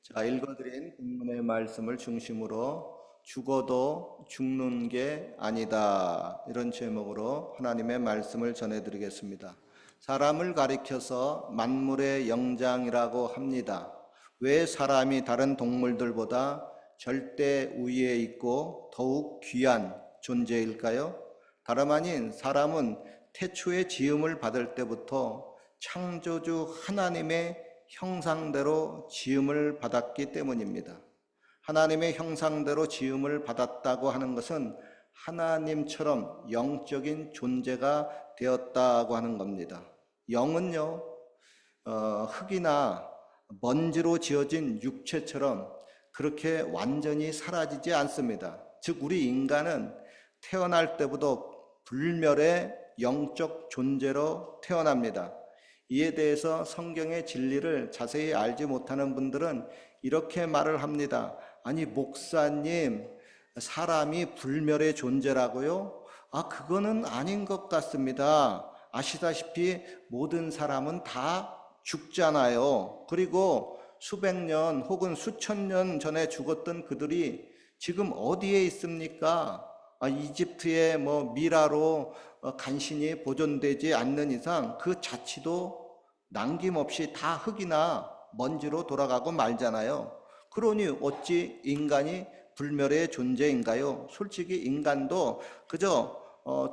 자, 읽어드린 본문의 말씀을 중심으로 죽어도 죽는 게 아니다. 이런 제목으로 하나님의 말씀을 전해드리겠습니다. 사람을 가리켜서 만물의 영장이라고 합니다. 왜 사람이 다른 동물들보다 절대 우위에 있고 더욱 귀한 존재일까요? 다름 아닌 사람은 태초에 지음을 받을 때부터 창조주 하나님의 형상대로 지음을 받았기 때문입니다. 하나님의 형상대로 지음을 받았다고 하는 것은 하나님처럼 영적인 존재가 되었다고 하는 겁니다. 영은요, 흙이나 먼지로 지어진 육체처럼 그렇게 완전히 사라지지 않습니다. 즉, 우리 인간은 태어날 때부터 불멸의 영적 존재로 태어납니다. 이에 대해서 성경의 진리를 자세히 알지 못하는 분들은 이렇게 말을 합니다. 아니, 목사님, 사람이 불멸의 존재라고요? 그거는 아닌 것 같습니다. 아시다시피 모든 사람은 다 죽잖아요. 그리고 수백 년 혹은 수천 년 전에 죽었던 그들이 지금 어디에 있습니까? 이집트의 미라로 간신히 보존되지 않는 이상 그 자취도 남김없이 다 흙이나 먼지로 돌아가고 말잖아요. 그러니 어찌 인간이 불멸의 존재인가요? 솔직히 인간도 그저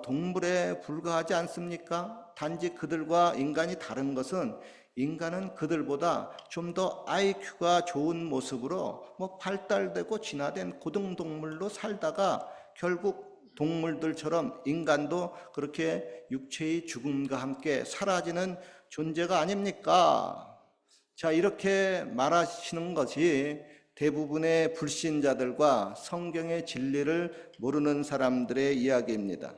동물에 불과하지 않습니까? 단지 그들과 인간이 다른 것은 인간은 그들보다 좀 더 IQ가 좋은 모습으로 발달되고 진화된 고등동물로 살다가 결국 동물들처럼 인간도 그렇게 육체의 죽음과 함께 사라지는 존재가 아닙니까? 자, 이렇게 말하시는 것이 대부분의 불신자들과 성경의 진리를 모르는 사람들의 이야기입니다.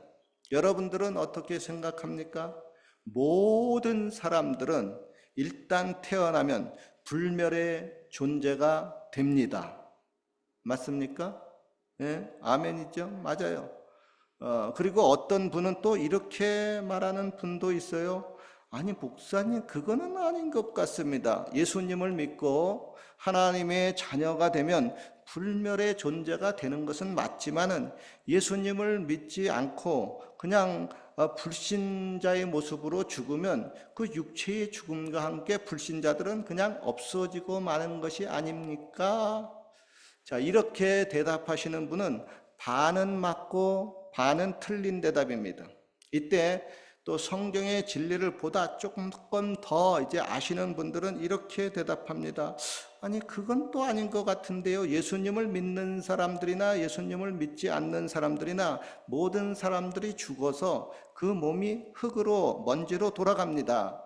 여러분들은 어떻게 생각합니까? 모든 사람들은 일단 태어나면 불멸의 존재가 됩니다. 맞습니까? 네, 아멘이죠? 맞아요. 그리고 어떤 분은 또 이렇게 말하는 분도 있어요. 아니, 목사님, 그거는 아닌 것 같습니다. 예수님을 믿고 하나님의 자녀가 되면 불멸의 존재가 되는 것은 맞지만은 예수님을 믿지 않고 그냥 불신자의 모습으로 죽으면 그 육체의 죽음과 함께 불신자들은 그냥 없어지고 마는 것이 아닙니까? 자, 이렇게 대답하시는 분은 반은 맞고 반은 틀린 대답입니다. 이때 또 성경의 진리를 보다 조금 더 이제 아시는 분들은 이렇게 대답합니다. 아니, 그건 또 아닌 것 같은데요. 예수님을 믿는 사람들이나 예수님을 믿지 않는 사람들이나 모든 사람들이 죽어서 그 몸이 흙으로 먼지로 돌아갑니다.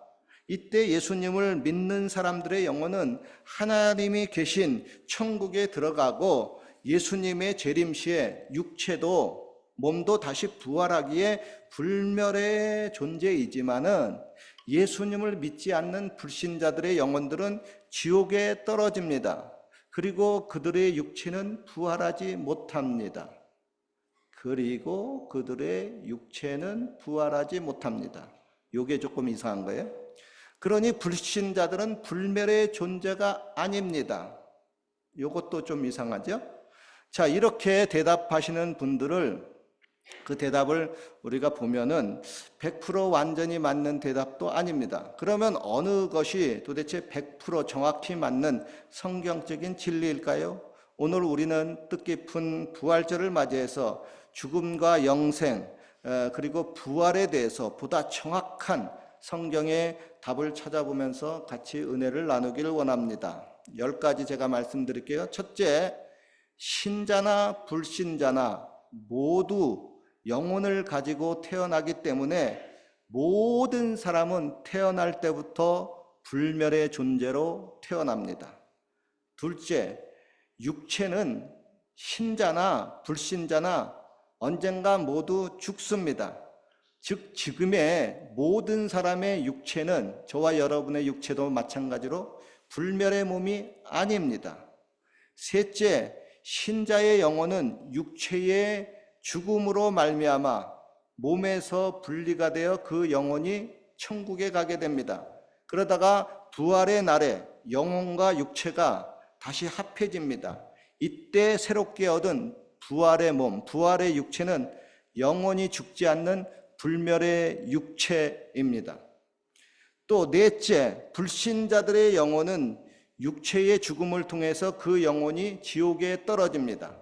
이때 예수님을 믿는 사람들의 영혼은 하나님이 계신 천국에 들어가고 예수님의 재림시에 육체도 몸도 다시 부활하기에 불멸의 존재이지만은 예수님을 믿지 않는 불신자들의 영혼들은 지옥에 떨어집니다. 그리고 그들의 육체는 부활하지 못합니다. 이게 조금 이상한 거예요. 그러니 불신자들은 불멸의 존재가 아닙니다. 이것도 좀 이상하죠? 자, 이렇게 대답하시는 분들을 그 대답을 우리가 보면은 100% 완전히 맞는 대답도 아닙니다. 그러면 어느 것이 도대체 100% 정확히 맞는 성경적인 진리일까요? 오늘 우리는 뜻깊은 부활절을 맞이해서 죽음과 영생 그리고 부활에 대해서 보다 정확한 성경의 답을 찾아보면서 같이 은혜를 나누기를 원합니다. 10가지 제가 말씀드릴게요. 첫째, 신자나 불신자나 모두 영혼을 가지고 태어나기 때문에 모든 사람은 태어날 때부터 불멸의 존재로 태어납니다. 둘째, 육체는 신자나 불신자나 언젠가 모두 죽습니다. 즉, 지금의 모든 사람의 육체는 저와 여러분의 육체도 마찬가지로 불멸의 몸이 아닙니다. 셋째, 신자의 영혼은 육체의 죽음으로 말미암아 몸에서 분리가 되어 그 영혼이 천국에 가게 됩니다. 그러다가 부활의 날에 영혼과 육체가 다시 합해집니다. 이때 새롭게 얻은 부활의 몸, 부활의 육체는 영원히 죽지 않는 불멸의 육체입니다. 또 넷째, 불신자들의 영혼은 육체의 죽음을 통해서 그 영혼이 지옥에 떨어집니다.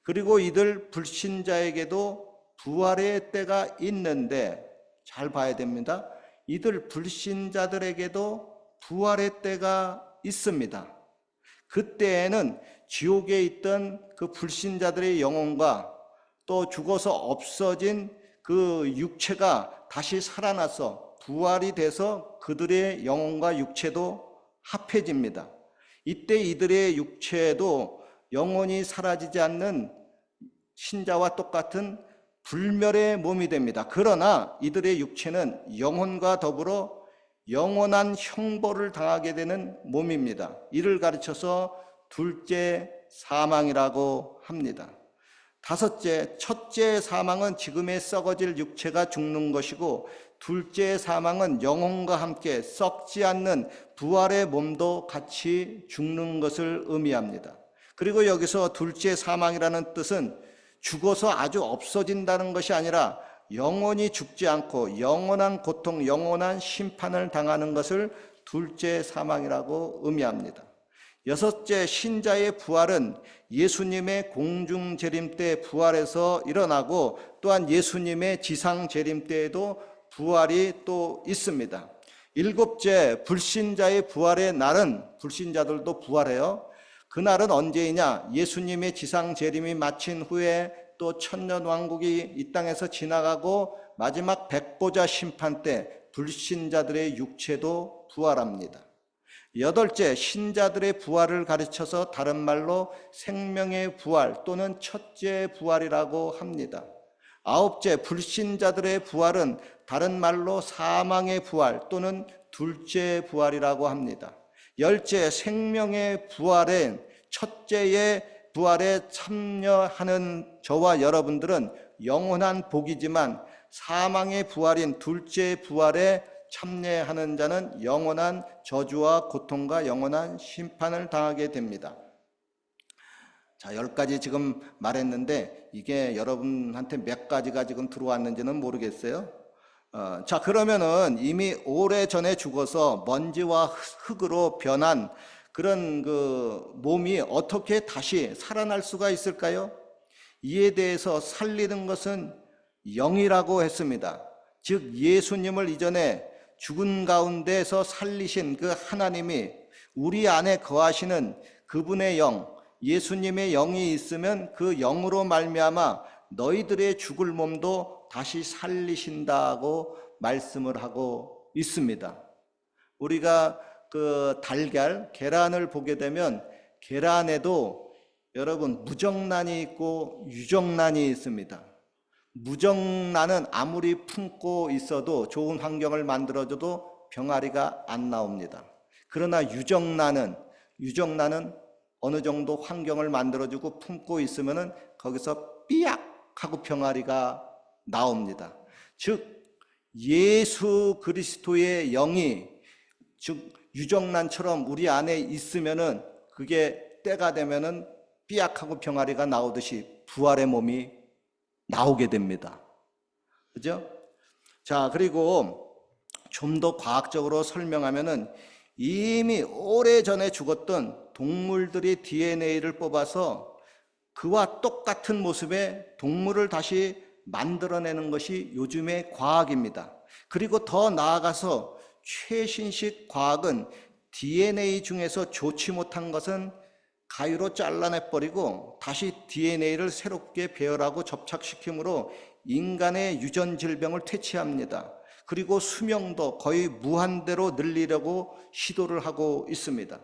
그리고 이들 불신자에게도 부활의 때가 있는데 잘 봐야 됩니다. 이들 불신자들에게도 부활의 때가 있습니다. 그때에는 지옥에 있던 그 불신자들의 영혼과 또 죽어서 없어진 그 육체가 다시 살아나서 부활이 돼서 그들의 영혼과 육체도 합해집니다. 이때 이들의 육체도 영원히 사라지지 않는 신자와 똑같은 불멸의 몸이 됩니다. 그러나 이들의 육체는 영혼과 더불어 영원한 형벌을 당하게 되는 몸입니다. 이를 가르쳐서 둘째 사망이라고 합니다. 다섯째, 첫째 사망은 지금의 썩어질 육체가 죽는 것이고, 둘째 사망은 영혼과 함께 썩지 않는 부활의 몸도 같이 죽는 것을 의미합니다. 그리고 여기서 둘째 사망이라는 뜻은 죽어서 아주 없어진다는 것이 아니라 영원히 죽지 않고 영원한 고통, 영원한 심판을 당하는 것을 둘째 사망이라고 의미합니다. 여섯째, 신자의 부활은 예수님의 공중 재림 때 부활해서 일어나고, 또한 예수님의 지상 재림 때에도 부활이 또 있습니다. 일곱째, 불신자의 부활의 날은, 불신자들도 부활해요. 그날은 언제이냐? 예수님의 지상 재림이 마친 후에 또 천년왕국이 이 땅에서 지나가고 마지막 백보자 심판 때 불신자들의 육체도 부활합니다. 여덟째, 신자들의 부활을 가르쳐서 다른 말로 생명의 부활 또는 첫째 부활이라고 합니다. 아홉째, 불신자들의 부활은 다른 말로 사망의 부활 또는 둘째 부활이라고 합니다. 열째, 생명의 부활엔 첫째의 부활에 참여하는 저와 여러분들은 영원한 복이지만, 사망의 부활인 둘째 부활에 참여하는 자는 영원한 저주와 고통과 영원한 심판을 당하게 됩니다. 자, 10가지 지금 말했는데 이게 여러분한테 몇 가지가 지금 들어왔는지는 모르겠어요. 자, 그러면은 이미 오래전에 죽어서 먼지와 흙으로 변한 그런 그 몸이 어떻게 다시 살아날 수가 있을까요? 이에 대해서 살리는 것은 영이라고 했습니다. 즉 예수님을 이전에 죽은 가운데서 살리신 그 하나님이 우리 안에 거하시는 그분의 영, 예수님의 영이 있으면 그 영으로 말미암아 너희들의 죽을 몸도 다시 살리신다고 말씀을 하고 있습니다. 우리가 그 달걀, 계란을 보게 되면 계란에도 여러분 무정란이 있고 유정란이 있습니다. 무정란은 아무리 품고 있어도 좋은 환경을 만들어줘도 병아리가 안 나옵니다. 그러나 유정란은 어느 정도 환경을 만들어주고 품고 있으면은 거기서 삐약 하고 병아리가 나옵니다. 즉 예수 그리스도의 영이 즉 유정란처럼 우리 안에 있으면은 그게 때가 되면은 삐약하고 병아리가 나오듯이 부활의 몸이 나오게 됩니다. 그죠? 자, 그리고 좀 더 과학적으로 설명하면은 이미 오래전에 죽었던 동물들이 DNA를 뽑아서 그와 똑같은 모습의 동물을 다시 만들어내는 것이 요즘의 과학입니다. 그리고 더 나아가서 최신식 과학은 DNA 중에서 좋지 못한 것은 가위로 잘라내버리고 다시 DNA를 새롭게 배열하고 접착시킴으로 인간의 유전 질병을 퇴치합니다. 그리고 수명도 거의 무한대로 늘리려고 시도를 하고 있습니다.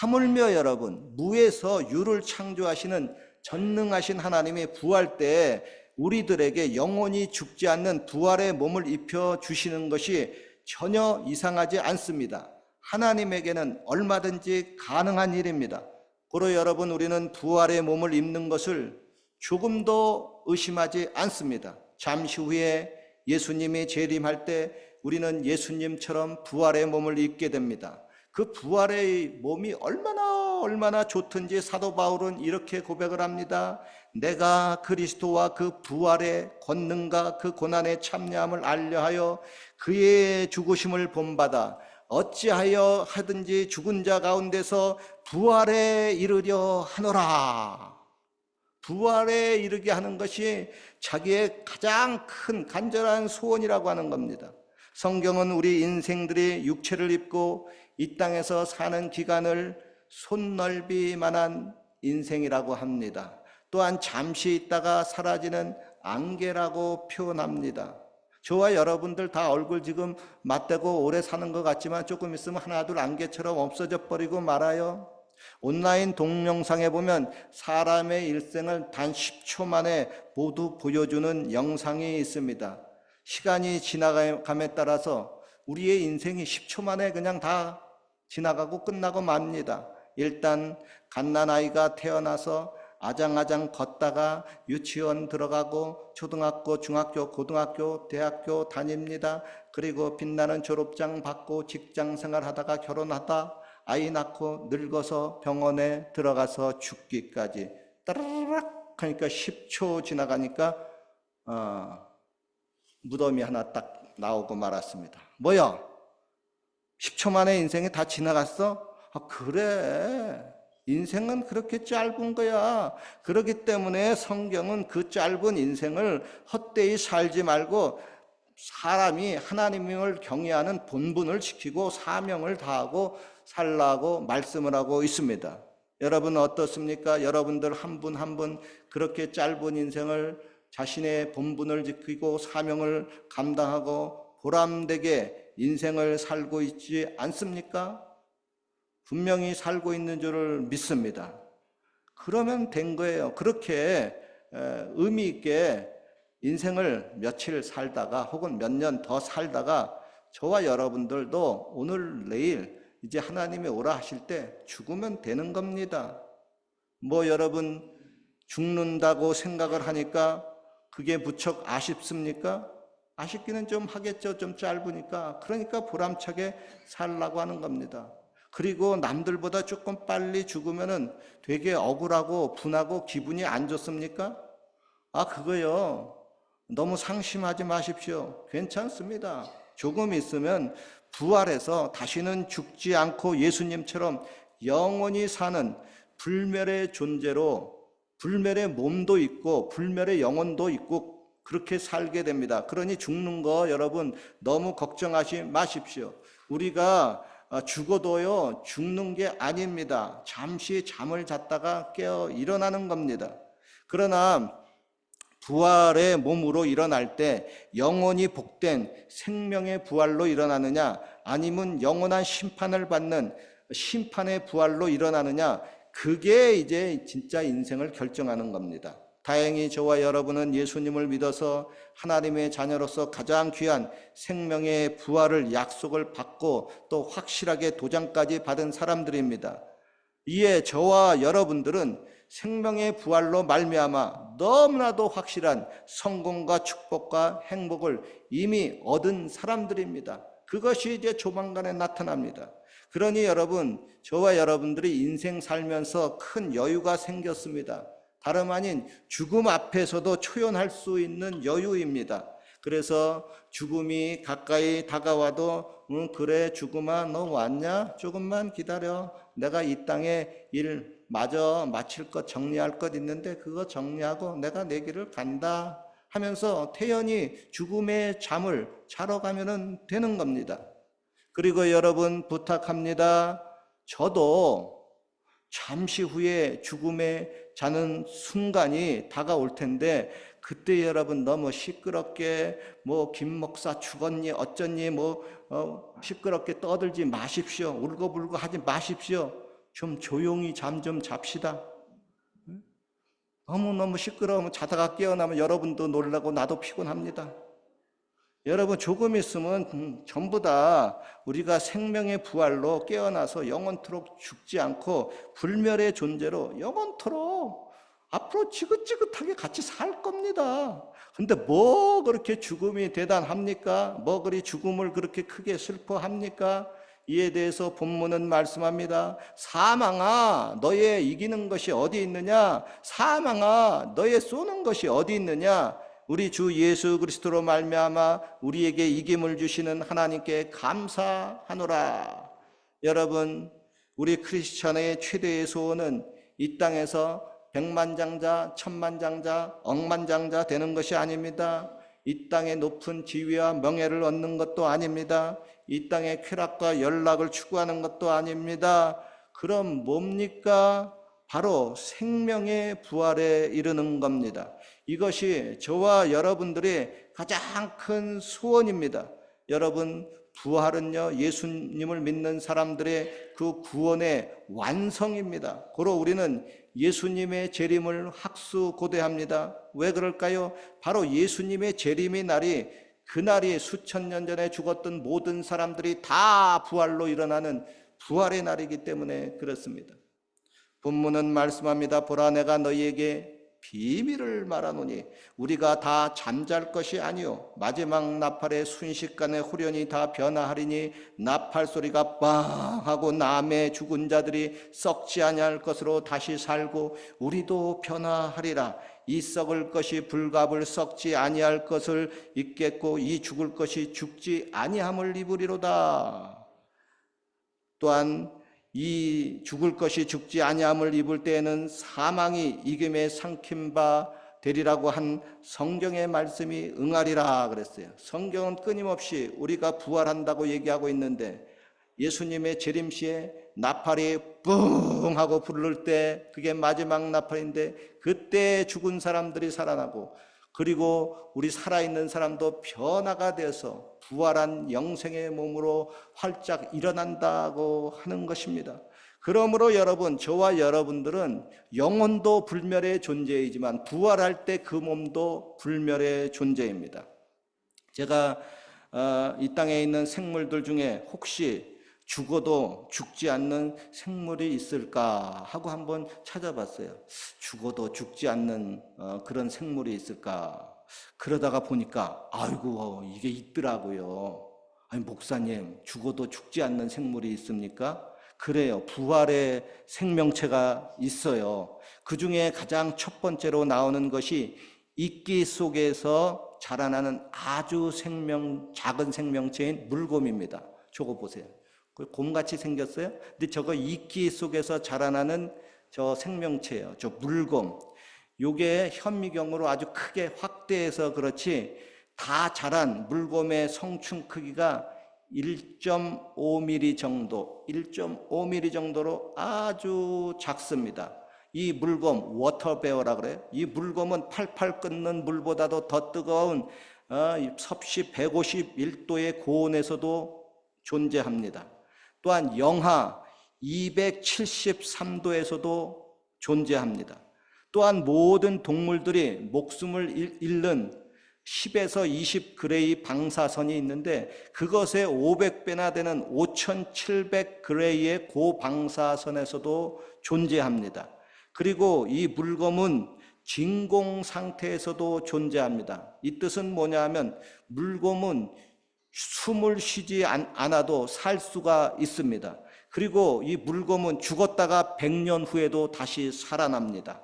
하물며 여러분, 무에서 유를 창조하시는 전능하신 하나님이 부활 때에 우리들에게 영원히 죽지 않는 부활의 몸을 입혀주시는 것이 전혀 이상하지 않습니다. 하나님에게는 얼마든지 가능한 일입니다. 고로 여러분, 우리는 부활의 몸을 입는 것을 조금도 의심하지 않습니다. 잠시 후에 예수님이 재림할 때 우리는 예수님처럼 부활의 몸을 입게 됩니다. 그 부활의 몸이 얼마나 좋든지 사도 바울은 이렇게 고백을 합니다. 내가 그리스도와 그 부활의 권능과 그 고난의 참여함을 알려하여 그의 죽으심을 본받아 어찌하여 하든지 죽은 자 가운데서 부활에 이르려 하노라. 부활에 이르게 하는 것이 자기의 가장 큰 간절한 소원이라고 하는 겁니다. 성경은 우리 인생들이 육체를 입고 이 땅에서 사는 기간을 손넓이만한 인생이라고 합니다. 또한 잠시 있다가 사라지는 안개라고 표현합니다. 저와 여러분들 다 얼굴 지금 맞대고 오래 사는 것 같지만 조금 있으면 하나둘 안개처럼 없어져 버리고 말아요. 온라인 동영상에 보면 사람의 일생을 단 10초 만에 모두 보여주는 영상이 있습니다. 시간이 지나감에 따라서 우리의 인생이 10초 만에 그냥 다 지나가고 끝나고 맙니다. 일단 갓난아이가 태어나서 아장아장 걷다가 유치원 들어가고 초등학교, 중학교, 고등학교, 대학교 다닙니다. 그리고 빛나는 졸업장 받고 직장 생활하다가 결혼하다 아이 낳고 늙어서 병원에 들어가서 죽기까지 따라락 하니까 10초 지나가니까 무덤이 하나 딱 나오고 말았습니다. 뭐야? 10초 만에 인생이 다 지나갔어? 그래. 인생은 그렇게 짧은 거야. 그렇기 때문에 성경은 그 짧은 인생을 헛되이 살지 말고 사람이 하나님을 경외하는 본분을 지키고 사명을 다하고 살라고 말씀을 하고 있습니다. 여러분 어떻습니까? 여러분들 한 분 한 분 그렇게 짧은 인생을 자신의 본분을 지키고 사명을 감당하고 보람되게 인생을 살고 있지 않습니까? 분명히 살고 있는 줄을 믿습니다. 그러면 된 거예요. 그렇게 의미 있게 인생을 며칠 살다가 혹은 몇 년 더 살다가 저와 여러분들도 오늘 내일 이제 하나님이 오라 하실 때 죽으면 되는 겁니다. 뭐 여러분 죽는다고 생각을 하니까 그게 무척 아쉽습니까? 아쉽기는 좀 하겠죠. 좀 짧으니까. 그러니까 보람차게 살라고 하는 겁니다. 그리고 남들보다 조금 빨리 죽으면은 되게 억울하고 분하고 기분이 안 좋습니까? 그거요. 너무 상심하지 마십시오. 괜찮습니다. 조금 있으면 부활해서 다시는 죽지 않고 예수님처럼 영원히 사는 불멸의 존재로 불멸의 몸도 있고 불멸의 영혼도 있고 그렇게 살게 됩니다. 그러니 죽는 거 여러분 너무 걱정하지 마십시오. 우리가 죽어도요 죽는 게 아닙니다. 잠시 잠을 잤다가 깨어 일어나는 겁니다. 그러나 부활의 몸으로 일어날 때 영원히 복된 생명의 부활로 일어나느냐 아니면 영원한 심판을 받는 심판의 부활로 일어나느냐 그게 이제 진짜 인생을 결정하는 겁니다. 다행히 저와 여러분은 예수님을 믿어서 하나님의 자녀로서 가장 귀한 생명의 부활을 약속을 받고 또 확실하게 도장까지 받은 사람들입니다. 이에 저와 여러분들은 생명의 부활로 말미암아 너무나도 확실한 성공과 축복과 행복을 이미 얻은 사람들입니다. 그것이 이제 조만간에 나타납니다. 그러니 여러분, 저와 여러분들이 인생 살면서 큰 여유가 생겼습니다. 다름 아닌 죽음 앞에서도 초연할 수 있는 여유입니다. 그래서 죽음이 가까이 다가와도 그래 죽음아 너 왔냐? 조금만 기다려. 내가 이 땅에 일 마저 마칠 것 정리할 것 있는데 그거 정리하고 내가 내 길을 간다 하면서 태연히 죽음의 잠을 자러 가면 되는 겁니다. 그리고 여러분 부탁합니다. 저도 잠시 후에 죽음에 자는 순간이 다가올 텐데 그때 여러분 너무 시끄럽게 뭐 김 목사 죽었니 어쩌니 시끄럽게 떠들지 마십시오. 울고불고 하지 마십시오. 좀 조용히 잠 좀 잡시다. 너무너무 시끄러우면 자다가 깨어나면 여러분도 놀라고 나도 피곤합니다. 여러분 조금 있으면 전부 다 우리가 생명의 부활로 깨어나서 영원토록 죽지 않고 불멸의 존재로 영원토록 앞으로 지긋지긋하게 같이 살 겁니다. 근데 뭐 그렇게 죽음이 대단합니까? 뭐 그리 죽음을 그렇게 크게 슬퍼합니까? 이에 대해서 본문은 말씀합니다. 사망아, 너의 이기는 것이 어디 있느냐? 사망아, 너의 쏘는 것이 어디 있느냐? 우리 주 예수 그리스도로 말미암아 우리에게 이김을 주시는 하나님께 감사하노라. 여러분, 우리 크리스천의 최대의 소원은 이 땅에서 백만장자, 천만장자, 억만장자 되는 것이 아닙니다. 이 땅의 높은 지위와 명예를 얻는 것도 아닙니다. 이 땅의 쾌락과 연락을 추구하는 것도 아닙니다. 그럼 뭡니까? 바로 생명의 부활에 이르는 겁니다. 이것이 저와 여러분들의 가장 큰 소원입니다. 여러분, 부활은요, 예수님을 믿는 사람들의 그 구원의 완성입니다. 고로 우리는 예수님의 재림을 학수고대합니다. 왜 그럴까요? 바로 예수님의 재림의 날이, 그날이 수천 년 전에 죽었던 모든 사람들이 다 부활로 일어나는 부활의 날이기 때문에 그렇습니다. 본문은 말씀합니다. 보라, 내가 너희에게 비밀을 말하노니 우리가 다 잠잘 것이 아니요 마지막 나팔의 순식간에 후련히 다 변화하리니 나팔 소리가 빵 하고 남의 죽은 자들이 썩지 아니할 것으로 다시 살고 우리도 변화하리라. 이 썩을 것이 불갑을 썩지 아니할 것을 입겠고 이 죽을 것이 죽지 아니함을 입으리로다. 또한 이 죽을 것이 죽지 아니함을 입을 때에는 사망이 이김에 삼킨 바 되리라고 한 성경의 말씀이 응하리라 그랬어요. 성경은 끊임없이 우리가 부활한다고 얘기하고 있는데 예수님의 재림 시에 나팔이 뿡 하고 부를 때 그게 마지막 나팔인데 그때 죽은 사람들이 살아나고 그리고 우리 살아있는 사람도 변화가 되어서 부활한 영생의 몸으로 활짝 일어난다고 하는 것입니다. 그러므로 여러분, 저와 여러분들은 영혼도 불멸의 존재이지만 부활할 때 그 몸도 불멸의 존재입니다. 제가 이 땅에 있는 생물들 중에 혹시 죽어도 죽지 않는 생물이 있을까 하고 한번 찾아봤어요. 죽어도 죽지 않는 그런 생물이 있을까? 그러다가 보니까 아이고 이게 있더라고요. 아니 목사님, 죽어도 죽지 않는 생물이 있습니까? 그래요. 부활의 생명체가 있어요. 그 중에 가장 첫 번째로 나오는 것이 이끼 속에서 자라나는 아주 작은 생명체인 물곰입니다. 저거 보세요. 곰같이 생겼어요. 근데 저거 이끼 속에서 자라나는 저 생명체예요. 저 물곰. 요게 현미경으로 아주 크게 확대해서 그렇지 다 자란 물곰의 성충 크기가 1.5mm 정도, 1.5mm 정도로 아주 작습니다. 이 물곰, 워터베어라 그래요. 이 물곰은 팔팔 끓는 물보다도 더 뜨거운 섭씨 151도의 고온에서도 존재합니다. 또한 영하 273도에서도 존재합니다. 또한 모든 동물들이 목숨을 잃는 10에서 20그레이 방사선이 있는데 그것의 500배나 되는 5700그레이의 고방사선에서도 존재합니다. 그리고 이 물곰은 진공 상태에서도 존재합니다. 이 뜻은 뭐냐 하면 물곰은 숨을 쉬지 않아도 살 수가 있습니다. 그리고 이 물곰은 죽었다가 100년 후에도 다시 살아납니다.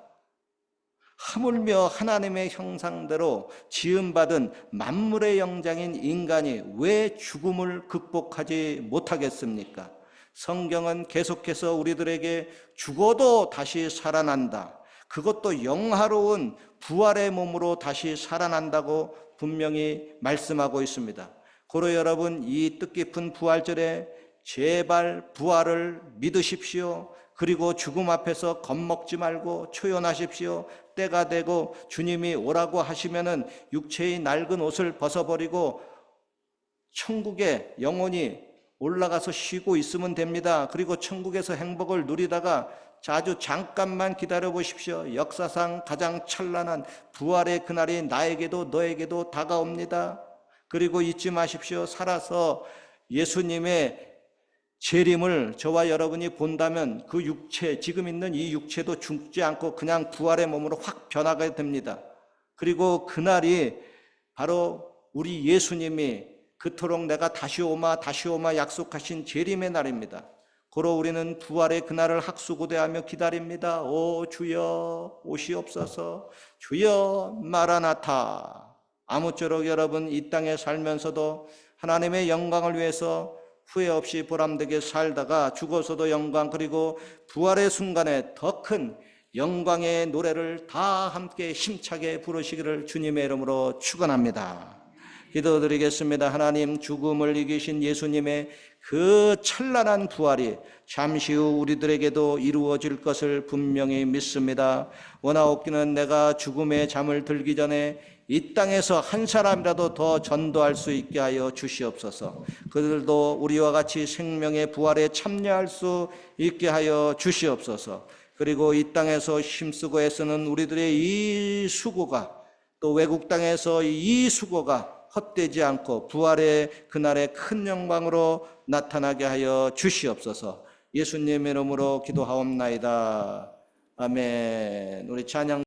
하물며 하나님의 형상대로 지음받은 만물의 영장인 인간이 왜 죽음을 극복하지 못하겠습니까? 성경은 계속해서 우리들에게 죽어도 다시 살아난다. 그것도 영화로운 부활의 몸으로 다시 살아난다고 분명히 말씀하고 있습니다. 고로 여러분, 이 뜻깊은 부활절에 제발 부활을 믿으십시오. 그리고 죽음 앞에서 겁먹지 말고 초연하십시오. 때가 되고 주님이 오라고 하시면은 육체의 낡은 옷을 벗어버리고 천국에 영원히 올라가서 쉬고 있으면 됩니다. 그리고 천국에서 행복을 누리다가 아주 잠깐만 기다려 보십시오. 역사상 가장 찬란한 부활의 그날이 나에게도 너에게도 다가옵니다. 그리고 잊지 마십시오. 살아서 예수님의 재림을 저와 여러분이 본다면 그 육체, 지금 있는 이 육체도 죽지 않고 그냥 부활의 몸으로 확 변하게 됩니다. 그리고 그날이 바로 우리 예수님이 그토록 내가 다시 오마 약속하신 재림의 날입니다. 고로 우리는 부활의 그날을 학수고대하며 기다립니다. 오 주여 오시옵소서. 주여 마라나타. 아무쪼록 여러분 이 땅에 살면서도 하나님의 영광을 위해서 후회 없이 보람되게 살다가 죽어서도 영광, 그리고 부활의 순간에 더 큰 영광의 노래를 다 함께 힘차게 부르시기를 주님의 이름으로 축원합니다. 기도드리겠습니다. 하나님, 죽음을 이기신 예수님의 그 찬란한 부활이 잠시 후 우리들에게도 이루어질 것을 분명히 믿습니다. 원하옵기는 내가 죽음의 잠을 들기 전에 이 땅에서 한 사람이라도 더 전도할 수 있게 하여 주시옵소서. 그들도 우리와 같이 생명의 부활에 참여할 수 있게 하여 주시옵소서. 그리고 이 땅에서 힘쓰고 애쓰는 우리들의 이 수고가, 또 외국 땅에서 이 수고가 헛되지 않고 부활의 그날의 큰 영광으로 나타나게 하여 주시옵소서. 예수님의 이름으로 기도하옵나이다. 아멘. 우리 찬양